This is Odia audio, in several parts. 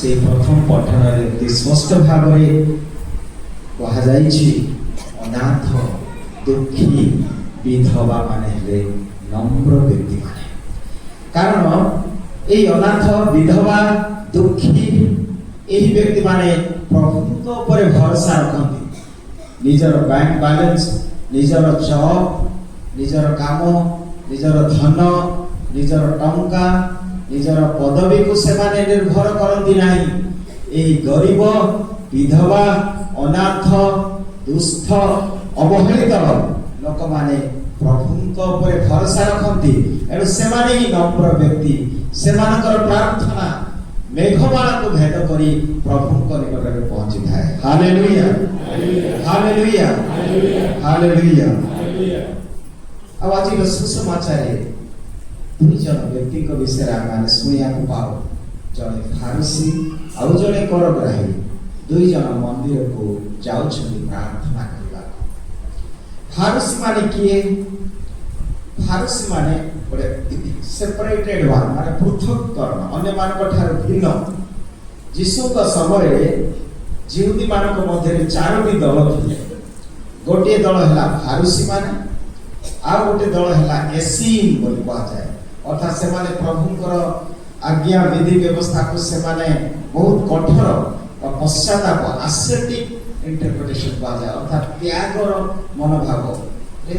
से प्रथम पठन स्पष्ट भाव कहुई अनाथ दुखी विधवा माने नम्र व्यक्ति माने कारण ये अनाथ विधवा दुखी यही व्यक्ति माने प्रभु भरोसा रखती निजर बैंक बैलेंस निजर जॉब निजर काम निजर धन निजर टंका निजर पदवी को से माने निर्भर करती नहीं यही गरीब विधवा अनाथ दुष्ट अवहेलित लोक माने प्रभु भरोसा रखती एणु से ही नम्र व्यक्ति से प्रार्थना मेघमाला को भेद करी प्रभु निकट में पहुंची थाए हालेलुया हालेलुया हालेलुया अब आज सुसमाचार दुई जन व्यक्ति विषय आम शुणा पाओ जड़े फारसी आउ जड़े करग्राही दुई जन मंदिर को जाऊँ प्रार्थना करने फारसी माने किए फारसी माने गोटे सेपरेटेड वन माने पृथककरण अन्य मानक ठार भिन्न जीशु समय जिहुदी मानक मध्य चारोटी दल थे गोटे दल है फारसी माने आ गोटे दल है एसीन बोली कहा जाए अर्थात से माने प्रभुंकर आज्ञा विधि व्यवस्था को से माने बहुत कठोर और पश्चाताप आसेप्टिक इंटरप्रिटेशन कहा जाए अर्थात त्यागर मनोभाव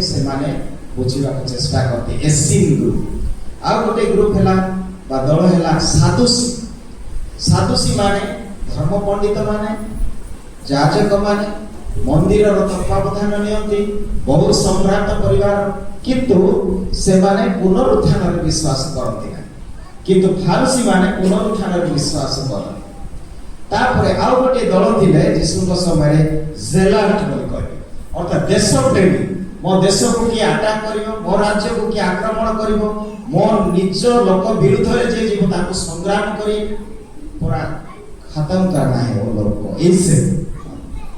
से माने बुझा चेष्टा करते एसीन ग्रुप आ गोटे ग्रुप है दल है सादुसी सादुसी माने धर्म पंडित माने जाजक माने मंदिर तत्वावधान नियंती बहुत सम्राट परिवार किंतु से माने पुनरुत्थान विश्वास करती ना किंतु फारसी माने पुनरुत्थान विश्वास करते तापरे आउ गोटे दल थिले जीशुଙ୍କ समय जेलाट बोली कहबे अर्थात देश प्रेमी मो देश को किए अटैक करिवो मो राज्य को किए आक्रमण करिवो मो निज लोक विरुद्ध रे जे जीव ताको संग्राम करी पूरा खत्म करना है वो लोग को इनसे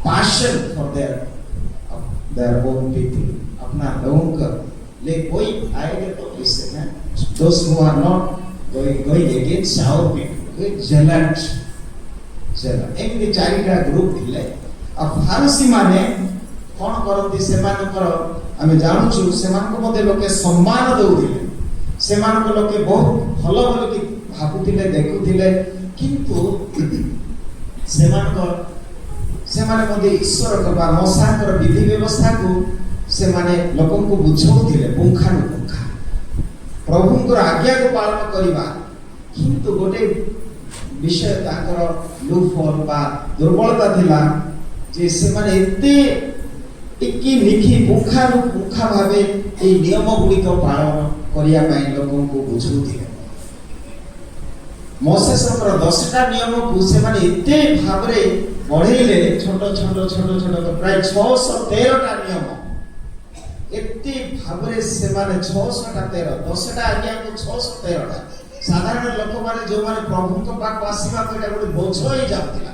passion for their own people अपना लोगों का ले कोई आएगा तो इससे ना those who are not going against our people जेलट एमती चारिटा ग्रुप थिले आ फारसी माने कोन करती से मानकर आमे जानछु से मानको मते लोके सम्मान दउथिले से मानको लोके बहुत भलो बोली कि भाबुथिले देखुथिले किंतु से माने मते ईश्वर कृपा मसाकर विधि व्यवस्था को से माने लोकन को बुझौथिले पुंखानुपुंखा प्रभुंकर आज्ञा को पालन करिबा किंतु गोटे विषय ताकर लूफल बा दुर्बलता थिला जे से माने एते टिकी निखी पुंखानुपुंखा भावे ए नियम गुडी को पालन करिया पई लोकन को बुझौथिले मोसेसर 10टा नियम को से माने एते भाबरे बढ़ेले छोट छोट छोट छोट प्राय 613टा नियम एते भाबरे से माने 613 10टा आज्ञा को 613टा साधारण लोक माने जो माने प्रभु को पाक आसीबा को एटा गोटे बोझ होई जातिला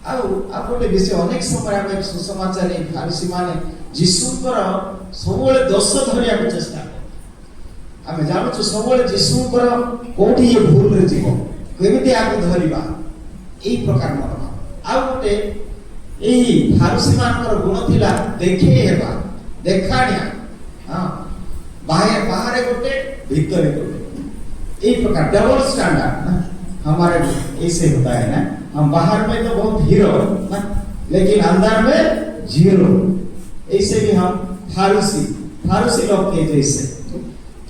आ गोटे विषय अनेक समय आमे सुसमाचार फारसी माने जीशुकर सबले दोष धरिया को चेष्टा आमे जानु छु सबले जीशुकर कोठी ये भूल रे जीव केमिति आको धरिबा एई प्रकार मन आ गोटे एई फारसी मानकर गुण थिला देखे हेबा देखाणिया हां बाहर गोटे भीतर गोटे एक प्रकार डबल स्टैंडर्ड ना हमारे ऐसे होता है ना हम बाहर में तो बहुत हीरो ना लेकिन अंदर में जीरो ऐसे भी हम फारसी लोग के जैसे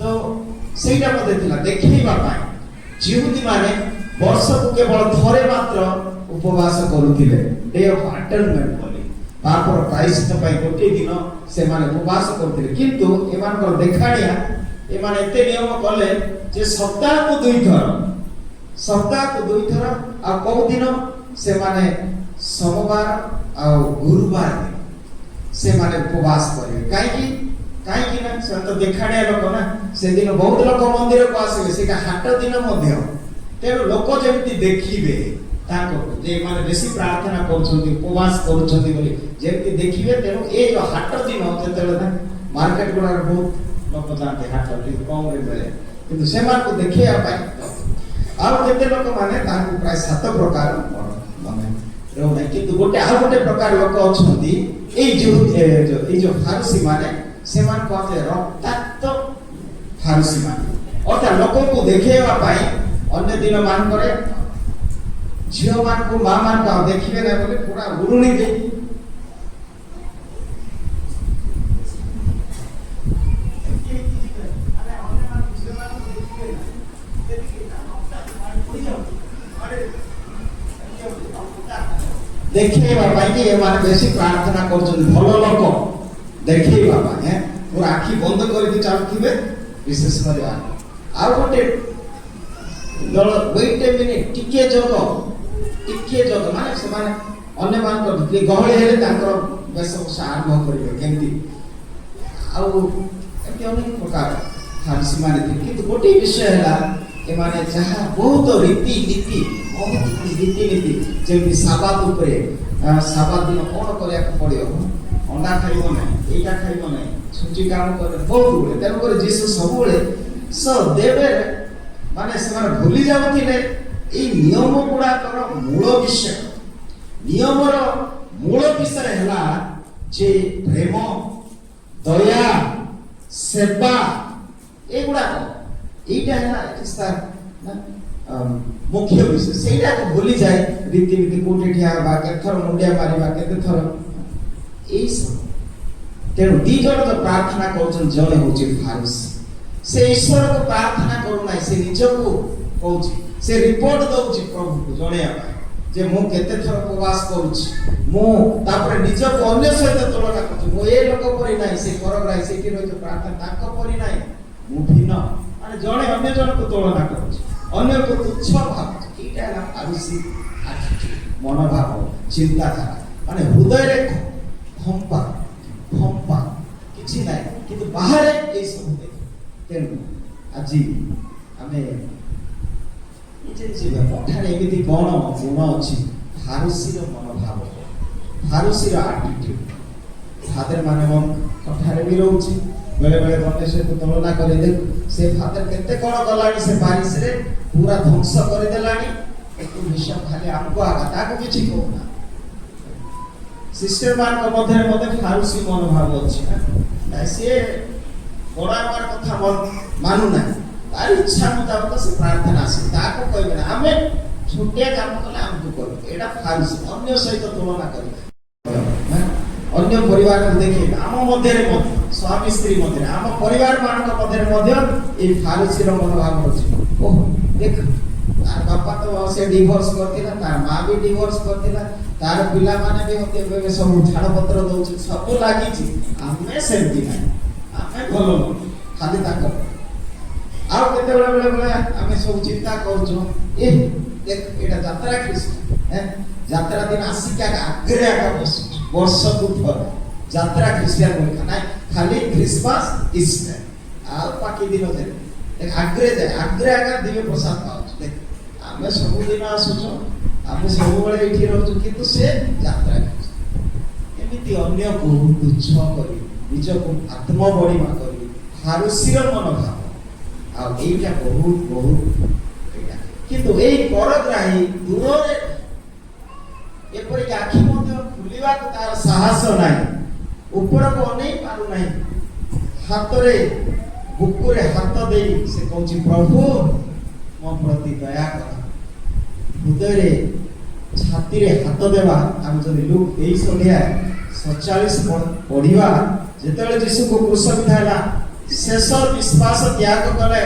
तो सेटा मते थिला देखैबा पाए जिहुदी माने वर्ष को केवल थोरे मात्र उपवास करूथिले डे ऑफ अटोनमेंट बोली पापर प्रायश्चित पई गोटे दिन से माने उपवास करथिले किंतु एमान को देखाणिया एमान एते नियम कले जे सप्ताह को दुई थर आ को दिन से माने सोमवार आ गुरुवार से माने उपवास करिवे काई ना से तो देखाणिया लोक ना से दिन बहुत लोक मंदिर को आसीबे सेटा हाट दिन मध्य तेरो लोक जेमति देखिबे ताको जे माने बेसी प्रार्थना करछोंती उपवास करछोंती बोली जेमति देखिबे तेरो ए जो हाट दिन जेतेले ना मार्केट गुडार बहुत लोक जानते हाट दिन कम रे मिले किंतु से मान को देखिया पाई ଆଉ କେତେ ଲୋକ ମାନେ ତାଙ୍କୁ ପ୍ରାୟ 7 ପ୍ରକାର ମାନେ ରହୁନାହିଁ। କିନ୍ତୁ ଆଉ ଗୋଟେ ପ୍ରକାର ଲୋକ ଅଛନ୍ତି ଏଇ ଯୋଉ ଫାରୁସି ମାନେ, ସେମାନେ କହନ୍ତି ରକ୍ତାକ୍ତ ଫାରୁସି ମାନେ, ଅର୍ଥାତ୍ ଲୋକଙ୍କୁ ଦେଖେଇବା ପାଇଁ ଅନ୍ୟ ଦିନ ମାନଙ୍କରେ ଝିଅ ମାନଙ୍କୁ ମା ମାନଙ୍କୁ ଆଉ ଦେଖିବେ ନା ବୋଲି ପୁରା ଉରୁଣି ଦେଇ ଦେଖେଇବା ପାଇଁ ଏମାନେ ବେଶୀ ପ୍ରାର୍ଥନା କରୁଛନ୍ତି। ଭଲ ଲୋକ ଦେଖେଇବା ପାଇଁ ପୁରା ଆଖି ବନ୍ଦ କରିକି ଚାଲୁଥିବେ। ବିଶେଷ କରି ଆଉ ଗୋଟେ ଦଳ ୱେଟ୍ ଏ ମିନିଟ୍, ଟିକେ ଯୋଗ ମାନେ ସେମାନେ ଅନ୍ୟମାନଙ୍କ ଗହଳି ହେଲେ ତାଙ୍କର ବେଶଭୂଷା ଆରମ୍ଭ କରିବେ କେମିତି, ଆଉ ଏମିତି ଅନେକ ପ୍ରକାର ଫାରୁସି ମାନେ ଥିଲେ। କିନ୍ତୁ ଗୋଟିଏ ବିଷୟ ହେଲା, ଏମାନେ ଯାହା ବହୁତ ରୀତିନୀତି ଯେମିତି ସାବାତ ଉପରେ, ସାବାତ ଦିନ କଣ କରିବାକୁ ପଡିବ, ଅଣ୍ଡା ଖାଇବ ନାହିଁ, ଏଇଟା ଖାଇବ ନାହିଁ, ଛୁଞ୍ଚି କାମ କରେ, ବହୁତ ଗୁଡେ। ତେଣୁକରି ଯୀଶୁ ସବୁବେଳେ ଦେବେ ମାନେ ସେମାନେ ଭୁଲି ଯାଉଥିଲେ ଏଇ ନିୟମ ଗୁଡାକର ମୂଳ ବିଷୟ। ନିୟମର ମୂଳ ବିଷୟ ହେଲା ଯେ ପ୍ରେମ, ଦୟା, ସେବା, ଏଗୁଡାକ এইটা ହେଲା ମୁଖ୍ୟ ବିଷୟ। ସେଇଟାକୁ ଭୁଲିଯାଏ ରୀତିନୀତି, କୋଉଠି ଠିଆ ହେବା, କେତେଥର ମୁଣ୍ଡିଆ ମାରିବା, କେତେଥର ଏଇସବୁ। ତେଣୁ 2 ଜଣ ତ ପ୍ରାର୍ଥନା କରୁଛନ୍ତି, ଜଣେ ହଉଛି ଫାରୁସି। ସେ ଈଶ୍ୱରକୁ ପ୍ରାର୍ଥନା କରୁନାହିଁ, ସେ ନିଜକୁ କହୁଛି, ସେ ରିପୋର୍ଟ ଦଉଛି ପ୍ରଭୁକୁ ଜଣେଇବା ପାଇଁ ଯେ ମୁଁ କେତେ ଥର ଉପବାସ କରୁଛି। ମୁଁ ତାପରେ ନିଜକୁ ଅନ୍ୟ ସହିତ ତୁଳନା କରୁଛି, ମୁଁ ଏ ଲୋକ ପରି ନାହିଁ, ସେ କରଗ୍ରାହୀ ସେଇଠି ରହିଛି ପ୍ରାର୍ଥନା ତାଙ୍କ ପରି ନାହିଁ, ମୁଁ ଭିନ୍ନ। ମାନେ ଜଣେ ଅନ୍ୟ ଜଣକୁ ତୁଳନା କରୁଛି, ଅନ୍ୟକୁ ତୁଚ୍ଛ ଭାବୁଛି। ଏଇଟା ହେଲା ଫାରୁସି ମନୋଭାବ, ଚିନ୍ତାଧାରା। ମାନେ ହୃଦୟରେ ଫମ୍ପା କିଛି ନାହିଁ, କିନ୍ତୁ ବାହାରେ ଏଇ ସବୁ ଦେଖେ। ତେଣୁ ଆଜି ଆମେ ପଠାରେ ଏମିତି କଣ ଗୁଣ ଅଛି? ଫାରୁସିର ମନୋଭାବ, ଫାରୁସିର ଆଟିଟ୍ୟୁଡ। ଫାଦର ମାନେ ପଠାରେ ବି ରହୁଛି, ବେଳେ ବେଳେ ଗଣ୍ଡେ ସହିତ ତୁଳନା କରିଦେ। ସେ ଫାଦର କେତେ କଣ ଗଲାଣି, ସେ ପାରିସରେ ପୁରା ଧ୍ୱଂସ କରିଦେଲାଣି। ଏକ ବିଷୟ ଖାଲି ଆମକୁ ଆଘାତ, ତାକୁ କିଛି କହୁନା। ସିଷ୍ଟର ମାନଙ୍କ ମଧ୍ୟରେ ମଧ୍ୟ ଫାରୁସି ମନୋଭାବ ଅଛି ନା, ସିଏ ବଡ଼ାର କଥା ମାନୁନାହିଁ, ତାର ଇଚ୍ଛା ମୁତାବକ ସେ ପ୍ରାର୍ଥନା ଆସେ, ତାକୁ କହିବେ ନା ଆମେ ଛୋଟିଆ କାମ କଲେ ଆମକୁ କହିବେ। ଏଇଟା ଫାରୁସି, ଅନ୍ୟ ସହିତ ତୁଳନା କରିବେ, ଅନ୍ୟ ପରିବାରକୁ ଦେଖେଇବେ। ଆମ ମଧ୍ୟରେ ମଧ୍ୟ, ସ୍ୱାମୀ ସ୍ତ୍ରୀ ମଧ୍ୟରେ, ଆମ ପରିବାର ମାନଙ୍କ ମଧ୍ୟରେ ମଧ୍ୟ ଏଇ ଫାରୁସିର ମନୋଭାବ ଅଛି। ଓହ ଦେଖ, ତାର ବାପା ତ ସେ ଡିଭୋର୍ସ କରିଥିଲା, ତାର ମା ବି ଡିଭୋର୍ସ କରିଥିଲା, ତାର ପିଲାମାନେ ବି ଏବେ ସବୁ ଝାଡ଼ପତ୍ର ଦଉଛି, ସବୁ ଲାଗିଛି। ଆମେ ସେମିତି ନାହିଁ, ଆମେ ଭଲ ନୁହଁ, ଖାଲି ତାଙ୍କ। ଆଉ କେତେବେଳେ ବେଳେ ଆମେ ସବୁ ଚିନ୍ତା କରୁଛୁ, ଦେଖ ଏଇଟା ଯାତ୍ରା ଖ୍ରୀଷ୍ଟ, ଯାତ୍ରା ଦିନ ଆସିକି ଆଗରେ ବସୁଛୁ, ବର୍ଷକୁ ଥରେ ଯାତ୍ରା ଖ୍ରୀଷ୍ଟିଆନ ନାଇଁ, ଖାଲି ଖ୍ରୀଷ୍ଟମାସ ଇଷ୍ଟର ଆଉ ବାକି ଦିନ ଆଗରେ ଯାଏ, ଆଗରେ ଦିବ୍ୟ ପ୍ରସାଦ ପାଉଛୁ। ଦେଖ ଆମେ ସବୁଦିନ ଆସୁଛୁ, ଆମେ ସବୁବେଳେ ଏଇଠି ରହୁଛୁ, କିନ୍ତୁ ସେ ଯାତ୍ରା ଏମିତି ଅନ୍ୟକୁ ତୁଚ୍ଛ କରି, ନିଜକୁ ଆତ୍ମବଡ଼ିମା କରି, ଫାରୁସିର ମନୋଭାବ। ଆଉ ଏଇଟା ବହୁତ ଏଇଟା। କିନ୍ତୁ ଏଇ କରଗ୍ରାହୀ ଦୂରରେ, ଏପରିକି ଆଖି ମଧ୍ୟ ଖୋଲିବାକୁ ତାର ସାହସ ନାହିଁ, ଉପରକୁ ଅନେଇ ପାରୁନାହିଁ, ହାତରେ ବୁକୁରେ ହାତ ଦେଇ ସେ କହୁଛି ପ୍ରଭୁ ମୋ ପ୍ରତି ଦୟା କର। ହୃଦୟରେ ଛାତିରେ ହାତ ଦେବା। ଆମେ ଯଦି ଲୁକ୍ 23:47 ପଢିବା, ଯେତେବେଳେ ଯୀଶୁକୁ କ୍ରୁଶବିଦ୍ଧ ହେଲା, ଶେଷ ବିଶ୍ୱାସ ତ୍ୟାଗ କଲେ,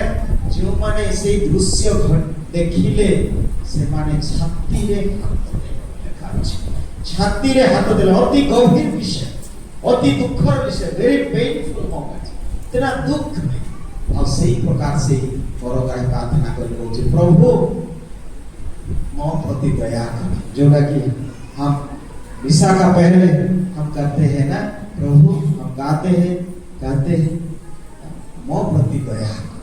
ଯେଉଁମାନେ ସେଇ ଦୃଶ୍ୟ ଦେଖିଲେ ସେମାନେ ଛାତିରେ ହାତ ଦେଲେ। ଅତି ଗଭୀର ବିଷୟ, ଅତି ଦୁଃଖର ବିଷୟ, ଭେରି ପେନଫୁଲ ମୋମେଣ୍ଟ, ତେନା ଦୁଃଖ। ଆଉ ସେଇ ପ୍ରକାର ସେଇ କରଗ୍ରାହୀ ପ୍ରାର୍ଥନା କରି କହୁଛି ପ୍ରଭୁ ମୋ ପ୍ରତି दया कर, जोड़ा कि हम विशाखा पहले हम करते हैं ना, प्रभु हम गाते हैं मो प्रति दया कर।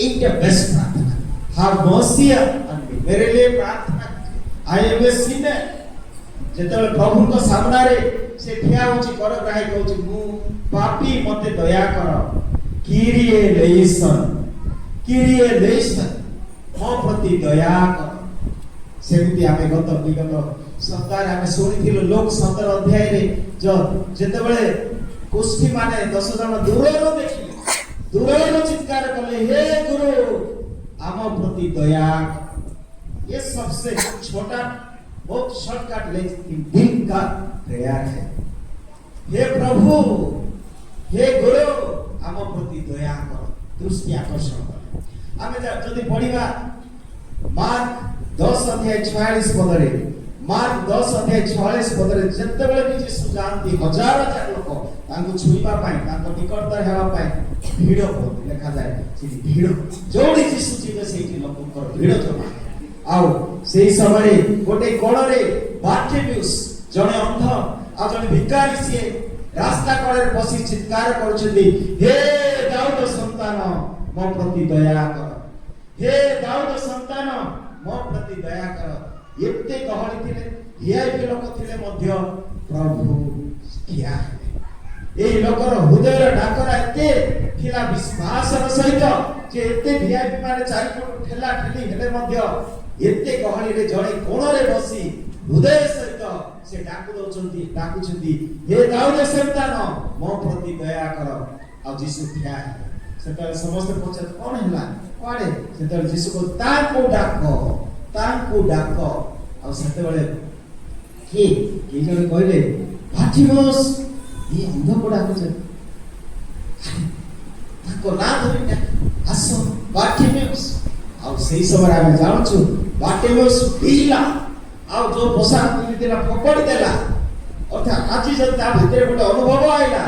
एक बेस्ट प्रार्थना, have mercy on me, मेरे लिए प्रार्थना। I am a sinner। ଯେତେବେଳେ ପ୍ରଭୁଙ୍କ ସାମ୍ନାରେ ସେ ଠିଆ ହଉଛି, କରଗ୍ରାହୀ କହୁଛି ମୁଁ ପାପୀ, ମତେ ଦୟା କର। କିରିଏ ଲେଇସନ୍ ମୋ ପ୍ରତି ଦୟା କର। ସେମିତି ଆମେ ବିଗତ ସପ୍ତାହରେ ଆମେ ଶୁଣିଥିଲୁ ଲୋକ 17 ଅଧ୍ୟାୟରେ ଯେତେବେଳେ କୁଷ୍ଠୀ ମାନେ 10 ଜଣ ଦୂରରୁ ଦେଖିଲେ, ଦୂରରୁ ଚିତ୍କାର କଲେ, हे गुरु ଆମ प्रति दया। ये सबसे छोटा बहुत शॉर्टकट लेकिन दिल का प्रेयर है। हे प्रभु, हे गुरु ଆମ प्रति दया कर, दृष्टि आकर्षण कर। ଆମେ ଯଦି ପଢିବା ମାର୍କ 10 ଅଧ୍ୟାୟ 46 ପଦରେ, ମାର୍କ 10 ଅଧ୍ୟାୟ 46 ପଦରେ ଯେତେବେଳେ ବି ଯୀଶୁ ଯାଆନ୍ତି ହଜାର ହଜାର ଲୋକ ତାଙ୍କୁ ଛୁଇଁବା ପାଇଁ, ତାଙ୍କ ନିକଟତର ହେବା ପାଇଁ ଭିଡ଼ ବହୁତ ଲେଖାଯାଏ। ସେଠି ଭିଡ଼, ଯୋଉଠି ଯୀଶୁ ଯିବେ ସେଇଠି ଲୋକଙ୍କର ଭିଡ଼ ଜମା। ଆଉ ସେଇ ସମୟରେ ଗୋଟେ କୋଣରେ ବାର୍ଟିମିଉସ୍ ଜଣେ ଅନ୍ଧ ଆଉ ଜଣେ ଭିକାରୀ, ସିଏ ରାସ୍ତା କଡ଼ରେ ବସି ଚିତ୍କାର କରୁଛନ୍ତି, ହେ ଦାଉଦ ସନ୍ତାନ ମୋ ପ୍ରତି ଦୟା କର, हे दाऊद संतान ମୋ ପ୍ରତି ଦୟା କର। ଏତେ ଗହଳି ଥିଲେ, ଭିଆଇପି ଲୋକ ଥିଲେ ମଧ୍ୟ ପ୍ରଭୁ ଠିଆ ହେଲେ। ଏହି ଲୋକର ହୃଦୟର ଡାକରା ଏତେ ଥିଲା ବିଶ୍ୱାସର ସହିତ ଯେ ଏତେ ଭିଆଇପି ମାନେ ଚାରିପଟୁ ଠେଲା ଠେଲି ହେଲେ ମଧ୍ୟ ଏତେ ଗହଳିରେ ଜଣେ କୋଣରେ ବସି ହୃଦୟ ସହିତ ସେ ଡାକୁଛନ୍ତି, हे ଦାଉଦ ସନ୍ତାନ ମୋ ପ୍ରତି ଦୟା କର। ଆଉ ଯୀଶୁ ଠିଆ ହେଲେ। ସେତେବେଳେ ସମସ୍ତେ ପଚାର କଣ ହେଲା, କୁଆଡେ? ସେତେବେଳେ ଯୀଶୁ ତାଙ୍କୁ ଡାକ। ଆଉ ସେତେବେଳେ କିଏ ଜଣେ କହିଲେ, ବାର୍ଟିମିଉସ୍, ଏ ଅନ୍ଧକୁ ଡାକୁଛନ୍ତି, ତାଙ୍କ ନାଁ ଧରି ଆସ ବାର୍ଟିମିଉସ୍। ଆଉ ସେଇ ସମୟରେ ଆମେ ଜାଣୁଛୁ ବାର୍ଟିମିଉସ୍ ପିଇଲା, ଆଉ ଯୋଉ ପୋଷାକ ପିନ୍ଧିଥିଲା ଫୋପାଡ଼ି ଦେଲା। ଅର୍ଥାତ୍ ଆଜି ଯଦି ତା ଭିତରେ ଗୋଟେ ଅନୁଭବ ଆଇଲା,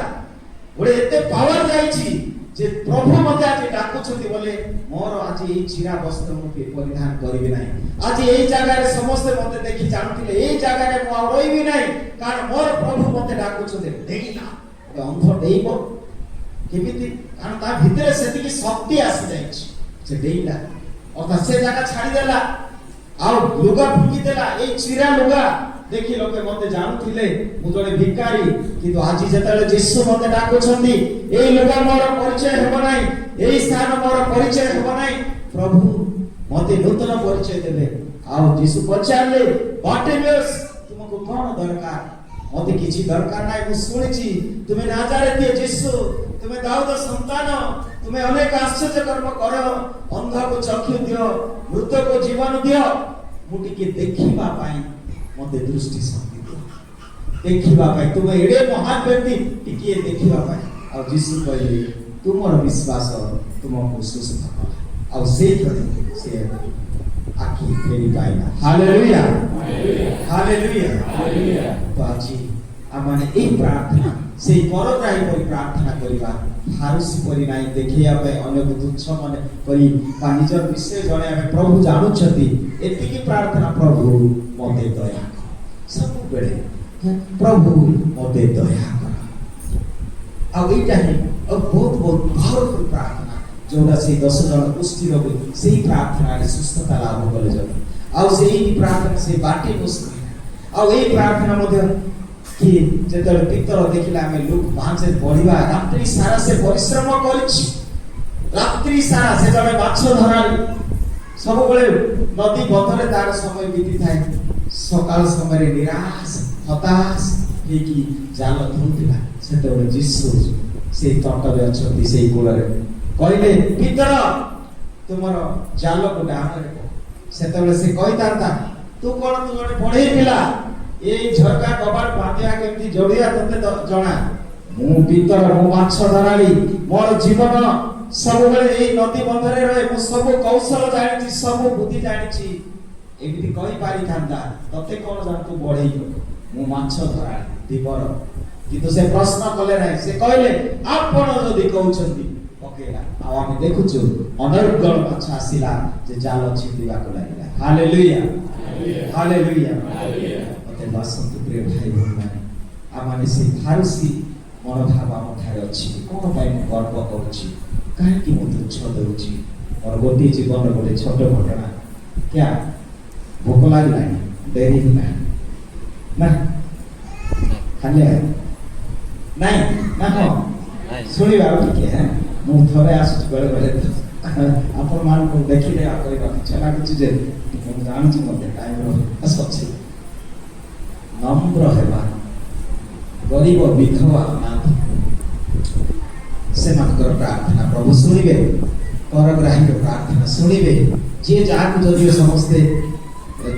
ଗୋଟେ ଏତେ ପାୱାର ଯାଇଛି ଯେ ପ୍ରଭୁ ମତେ ଆଜି ଡାକୁଛନ୍ତି ବୋଲେ ମୋର ଆଜି ଏଇ ଚିରା ବସ୍ତ୍ର ମୁଁ ପରିଧାନ କରିବି ନାହିଁ। ଆଜି ଏଇ ଜାଗାରେ ସମସ୍ତେ ମତେ ଦେଖି ଜାଣୁଥିଲେ, ଏଇ ଜାଗାରେ ମୁଁ ଆଉ ରହିବି ନାହିଁ, କାରଣ ମୋର ପ୍ରଭୁ ମତେ ଡାକୁଛନ୍ତି। ଡେଇଁଲା, ଅନ୍ଧ ଡେଇଁବ କେମିତି? କାରଣ ତା ଭିତରେ ସେତିକି ଶକ୍ତି ଆସିଯାଇଛି। ସେ ଡେଇଁଲା, ଅର୍ଥାତ୍ ସେ ଜାଗା ଛାଡ଼ିଦେଲା, ଆଉ ଲୁଗା ଫିଙ୍ଗିଦେଲା। ଏଇ ଚିରା ଲୁଗା ଦେଖି ଲୋକେ ମତେ ଜାଣୁଥିଲେ ମୁଁ ଜଣେ ଭିକାରୀ, କିନ୍ତୁ ଆଜି ଯେତେବେଳେ ଯୀଶୁ ମତେ ଡାକୁଛନ୍ତି, ଏଇ ଲୁଗା ମୋର ପରିଚୟ ହେବ ନାହିଁ, ଏଇ ସ୍ଥାନ ମୋର ପରିଚୟ ହେବ ନାହିଁ, ପ୍ରଭୁ ମତେ ନୂତନ ପରିଚୟ ଦେବେ। ଆଉ ଯୀଶୁ ପଚାରିଲେ, ବାର୍ଟିମିଉସ୍ ତୁମକୁ କଣ ଦରକାର? ମତେ କିଛି ଦରକାର ନାହିଁ, ମୁଁ ଶୁଣିଛି ତୁମେ ନାଜାରେତୀୟ ଯୀଶୁ, ତୁମେ ଦାଉଦ ସନ୍ତାନ, ତୁମେ ଅନେକ ଆଶ୍ଚର୍ଯ୍ୟ କର୍ମ କର, ଅନ୍ଧକୁ ଚକ୍ଷୁ ଦିଅ, ମୃତକୁ ଜୀବନ ଦିଅ। ମୁଁ ଟିକେ ଦେଖିବା ପାଇଁ ମତେ ଦୃଷ୍ଟି ଶକ୍ତି ଦିଅ, ଦେଖିବା ପାଇଁ। ତୁମେ ଏଡେ ମହାନ ବ୍ୟକ୍ତି, ଟିକେ ଦେଖିବା ପାଇଁ। ଆଉ ଯୀଶୁ କହିଲେ, ତୁମର ବିଶ୍ୱାସ ତୁମକୁ ସୁସ୍ଥ କଲା। ଆଉ ସେଇଥିରେ ସେ ଆଖି ଫେରି ପାଇଲା। Hallelujah, hallelujah. ତ ଆଜି ଆମେ এই ପ୍ରାର୍ଥନା সেই পরগ্রাহী পরি প্রার্থনা করিবা, ফারুসি পরি নাই দেখিয়া পাই অনেক তুচ্ছ মনে করি বা নিজের বিষয়ে জনে আমি প্রভু জানুছন্তি। এতিকি প্রার্থনা, প্রভু মতে দয়া কর, ସବୁବେଳେ ପ୍ରଭୁ ମତେ ଦୟା କର। ଆଉ ଏଇଟା ହିଁ ବହୁତ ପାୱାରଫୁଲ ପ୍ରାର୍ଥନା, ଯୋଉଟା ସେଇ 10 ଜଣ କୁଷ୍ଠୀ ରୋଗୀ ସେଇ ପ୍ରାର୍ଥନାରେ ସୁସ୍ଥତା ଲାଭ କଲେ। ଆଉ ସେଇ ପ୍ରାର୍ଥନା ସେ ବାର୍ଟିମିଉସ୍ କହିଲା। ଆଉ ଏଇ ପ୍ରାର୍ଥନା ମଧ୍ୟ କି ଯେତେବେଳେ ପିତର ଦେଖିଲା, ଆମେ ଲୁକ 5ରେ ପଢିବା, ରାତ୍ରି ସାରା ସେ ପରିଶ୍ରମ କରିଛି। ରାତ୍ରି ସାରା ସେ ଜଣେ ମାଛ ଧରାଳି, ସବୁବେଳେ ନଦୀ ବନ୍ଧରେ ତାର ସମୟ ବିତିଥାଏ। ସକାଳ ସମୟରେ ନିରାଶ ହତାଶ ହେଇକି ଜାଲ ଧରୁଥିଲା। ସେତେବେଳେ ଯୀଶୁ ସେଇ ତଟରେ ଅଛନ୍ତି, ସେଇ କୂଳରେ କହିଲେ, ପିତର ତୁମର ଜାଲକୁ ଡାହାଣରେ ପକ। ସେତେବେଳେ ସେ କହିଥାନ୍ତା, ତୁ କଣ, ତୁ ଜଣେ ପଢେଇ ପିଲା, এই ঝরকা কবাট বাঁধিয়া কেমতি জড়িয়া ততে জনা। ମୁଁ ପିତର, ମୁଁ ମାଛ ଧରାଳି, ମୋର ଜୀବନ ସବୁବେଳେ ଏଇ ନଦୀ ବନ୍ଧରେ ରହେ, ମୁଁ ସବୁ କୌଶଳ ଜାଣିଛି, ସବୁ ବୁଦ୍ଧି ଜାଣିଛି। ଏମିତି କହିପାରିଥାନ୍ତା, ତତେ କଣ ଜାଣ, ତୁ ବଢେଇ, ମୁଁ ମାଛ ଧରାଳି ଧୀବର। କିନ୍ତୁ ସେ ପ୍ରଶ୍ନ କଲେ ନାହିଁ। ସେ କହିଲେ, ଆପଣ ଯଦି କହୁଛନ୍ତି ପକେଇଲା। ଆଉ ଆମେ ଦେଖୁଛୁ ଅନର୍ଗଳ ମାଛ ଆସିଲା ଯେ ଜାଲ ଛିଣ୍ଡିବାକୁ ଲାଗିଲା। Hallelujah, hallelujah. ବାସନ୍ତୁ ପ୍ରିୟ ଭାଇ ଭଉଣୀମାନେ, ଆମେ ସେ ଫାରୁସୀ ମନୋଭାବ ଆମ ଠାରେ ଅଛି। କଣ ପାଇଁ ମୁଁ ଗର୍ବ କରୁଛି, କାହିଁକି ମୁଁ ତୁଚ୍ଛ ଦେଉଛି? ମୋର ଗୋଟିଏ ଜୀବନ, ଗୋଟେ ଛୋଟ ଘଟଣା। କ୍ୟା ଭୋକ ଲାଗିଲାଣି, ଡେରି ହେଲାଣି ନା, ଖାଲି ନାଇଁ ନା, ହଁ ଶୁଣିବା ଆଉ ଟିକେ। ମୁଁ ଥରେ ଆସୁଛି ବେଳେ ବେଳେ, ଆପଣ मान को देखिले आ कहबा इच्छा लागुଛି ଯେ ମୁଁ ଜାଣୁଛି ମୋତେ ଟାଇମର ଅଛି ନମ୍ର ହେବା ଗରିବ ବିଧବା ଅନାଥ ସେମାନଙ୍କର ପ୍ରାର୍ଥନା ପ୍ରଭୁ ଶୁଣିବେ କରଗ୍ରାହୀଙ୍କ ପ୍ରାର୍ଥନା ଶୁଣିବେ ଯିଏ ଯାହାକୁ ଯଦିଓ ସମସ୍ତେ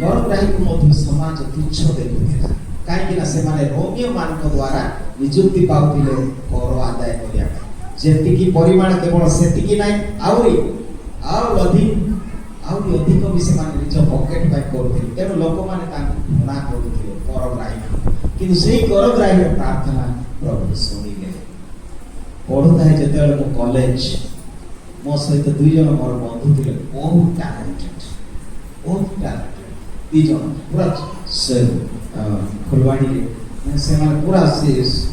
କରଗ୍ରାହୀକୁ ମଧ୍ୟ ସମାଜ ତୁଚ୍ଛ ଦେଖୁଥିଲା କାହିଁକି ନା ସେମାନେ ରୋମିଓ ମାନଙ୍କ ଦ୍ୱାରା ନିଯୁକ୍ତି ପାଉଥିଲେ କର ଆଦାୟ କରିବା ପାଇଁ ଯେତିକି ପରିମାଣ କେବଳ ସେତିକି ନାହିଁ ଆହୁରି ଅଧିକ ବି ସେମାନେ ନିଜ ପକେଟ ପାଇଁ କରୁଥିଲେ ତେଣୁ ଲୋକମାନେ ତାଙ୍କୁ ଘୃଣା କରୁଥିଲେ କରଗ୍ରାହୀ କିନ୍ତୁ ସେଇ କରଗ୍ରାହୀର ପ୍ରାର୍ଥନା ପ୍ରଭୁ ଶୁଣିଲେ ପଢୁଥାଏ ଯେତେବେଳେ ମୁଁ କଲେଜ ମୋ ସହିତ 2 ଜଣ ମୋର ବନ୍ଧୁ ଥିଲେ ବହୁତ ଟ୍ୟାଲେଣ୍ଟେଡ ଦି ଜଣ ପୁରା ଫୁଲବାଣୀରେ ସେମାନେ ପୁରା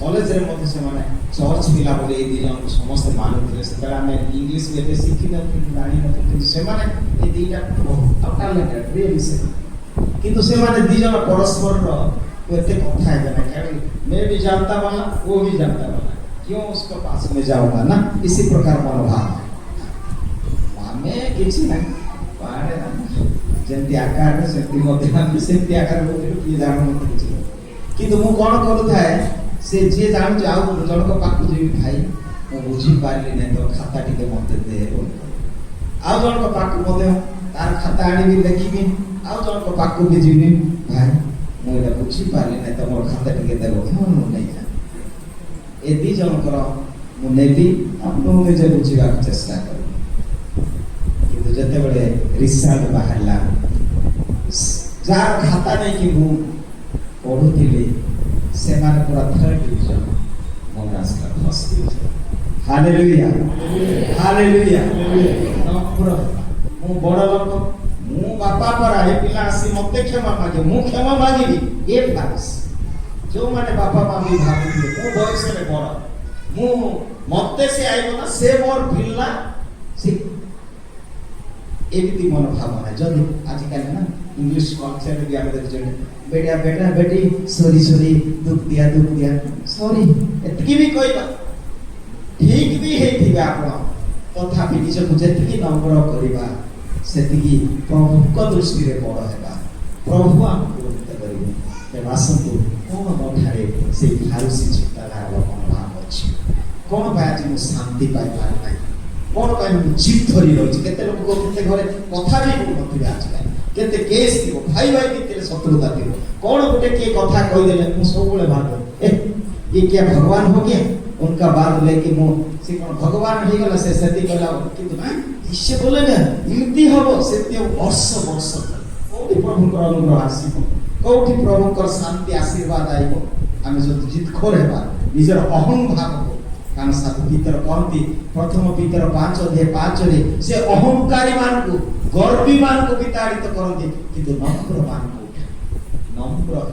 କଲେଜରେ ମଧ୍ୟ ସେମାନେ ଚର୍ଚ୍ଚ ପିଲା ବୋଲି ଏଇ 2 ଜଣଙ୍କୁ ସମସ୍ତେ ମାନୁଥିଲେ ସେତେବେଳେ ଆମେ ଇଂଲିଶ ବି ଏତେ ଶିଖିନଥିଲୁ ଜାଣିନଥିଲୁ କିନ୍ତୁ ସେମାନେ ଏ 2ଟା ଟ୍ୟାଲେଣ୍ଟେଡ ରିଏଲି ସେ କିନ୍ତୁ ସେମାନେ 2 ଜଣ ପରସ୍ପରର एते कथा है ना क्या मैं भी जानता वाला वो भी जानता वाला क्यों उसके पास में जाऊंगा ना इसी प्रकार मनोभाव हमें किसी ना पाड़े ना जंती आकार में शक्ति मते हम सेमती आकार में किए जानो मते किछि किंतु मु कोन करूथा है से जे जान जाऊ जण को पाकु जेबी भाई मु बुझी पारली नै तो खाता टिके मते दे आउ जण को पाकु मते तार खाता आनी भी देखिबी आउ जण को पाकु भी जीबी भाई ମୁଁ ଏଟା ବୁଝି ପାରିଲି ନାହିଁ ତମର ଖାତା ଟିକେ ଦେବ ମୁଁ ନେଇଯା ଏ 2 ଜଣଙ୍କର ମୁଁ ନେବି ଆପଣ ନିଜେ ବୁଝିବାକୁ ଚେଷ୍ଟା କରିବି କିନ୍ତୁ ଯେତେବେଳେ ରିସଲ୍ଟ ବାହାରିଲା ଯାହାର ଖାତା ନେଇକି ମୁଁ ପଢୁଥିଲି ସେମାନେ ପୁରା 3rd ଡିଭିଜନ ମୋ ରାସ୍ତା ଫାର୍ଷ୍ଟ ଡିଭିଜନ ହାଲେଲୁୟା ହାଲେଲୁୟା ମୁଁ ବଡ଼ ଲୋକ ମୁଁ ବାପା ପରା ଏ ପିଲା ଆସି ମତେ କ୍ଷମା ମାଗେ ମୁଁ କ୍ଷମା ମାଗିବି ଏ ଭାବିସ୍ ଯୋଉ ମାନେ ବାପା ମା ବି ଭାବୁଥିଲେ ମୁଁ ବୟସରେ ବଡ଼ ମୁଁ ମତେ ସେ ଆଇବ ନା ସେ ମୋର ପିଲା ସେ ଏମିତି ମନ ଭାବନା ଯଦି ଆଜିକାଲି ନା ଇଂଲିଶ କନସେପ୍ଟ ବି ଆମେ ଦେଖୁଛେ ବେଟା ବେଟା ବେଟି ସରି ସରି ଦୁଃଖ ଦିଆ ସରି ଏତିକି ବି କହିବା ଠିକ ବି ହେଇଥିବେ ଆପଣ ତଥାପି ନିଜକୁ ଯେତିକି ନମ୍ର କରିବା ସେତିକି ପ୍ରଭୁଙ୍କ ଦୃଷ୍ଟିରେ ବଡ଼ ହେବା ପ୍ରଭୁ ଆମକୁ ଉନ୍ନତ କରିବେ ତେଣୁ ଆସନ୍ତୁ କ'ଣ ମଠାରେ ସେଇ ଫାରୁସି ଚିନ୍ତାଧାରାର ମନୋଭାବ ଅଛି କ'ଣ ପାଇଁ ଆଜି ମୁଁ ଶାନ୍ତି ପାଇପାରୁ ନାହିଁ କ'ଣ ପାଇଁ ମୁଁ ଜିଦ୍ ଧରି ରହିଛି କେତେ ଲୋକ କେତେ ଘରେ କଥା ବି କହୁନଥିବେ ଆଜିକାଲି କେତେ କେସ୍ ଥିବ ଭାଇ ଭିତରେ ଶତ୍ରୁତା ଥିବ କ'ଣ ଗୋଟେ କିଏ କଥା କହିଦେଲେ ମୁଁ ସବୁବେଳେ ଭାବେ ये क्या भगवान हो गया उनका बात लेके मो से कौन भगवान हो गला से सती कला किंतु इससे बोलेगा इमती हबो सत्य वर्ष कोठी प्रभु को अनुग्रह आसीबो कोठी प्रभु को शांति आशीर्वाद आइबो आमे जो जित खोर हेबा निजर अहं भाव को कान साथ भीतर कहती प्रथम भीतर 5:5 रे से अहंकारी मान को गर्वी मान को विताड़ित करंती किंतु नम्र मान को नम्र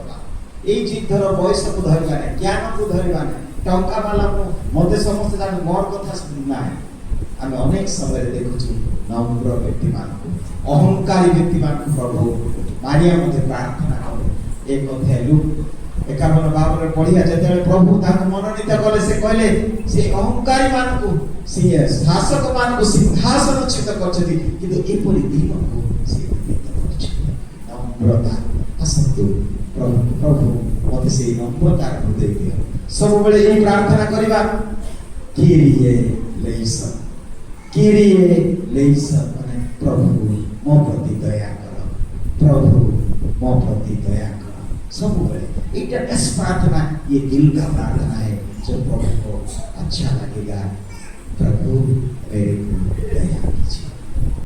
এই জিদ্ধর বয়স को ধরিবা না জ্ঞান को ধরিবা না টঙ্কা वाला को মতে সমস্ত জানি মোর কথা শুনি না আমি অনেক সময় দেখুছি নম্র ব্যক্তি মানকু অহংকারী ব্যক্তি মানকু প্রভু মারিয়া মধ্যে প্রার্থনা করে এই কথা লুক 51 পড়িয়া যেতেବେଳେ প্রভু তাকে মনোনীত কলে সে কইলে সে অহংকারী মানকু সে শাসক মানকু সিংহাসন চ্যুত করছতি কিন্তু এপরি দিনকু সে উন্নীত করছে নম্রতা আসন্তু प्रभु मत से नम्रता हृदय दियो सब बेले ये प्रार्थना करिबा किरिये लेइसन माने प्रभु मो प्रति दया कर प्रभु मो प्रति दया कर सब बेले एटा बस प्रार्थना ये दिल का प्रार्थना है जो प्रभु को अच्छा लगेगा प्रभु मेरे को दया कीजिए।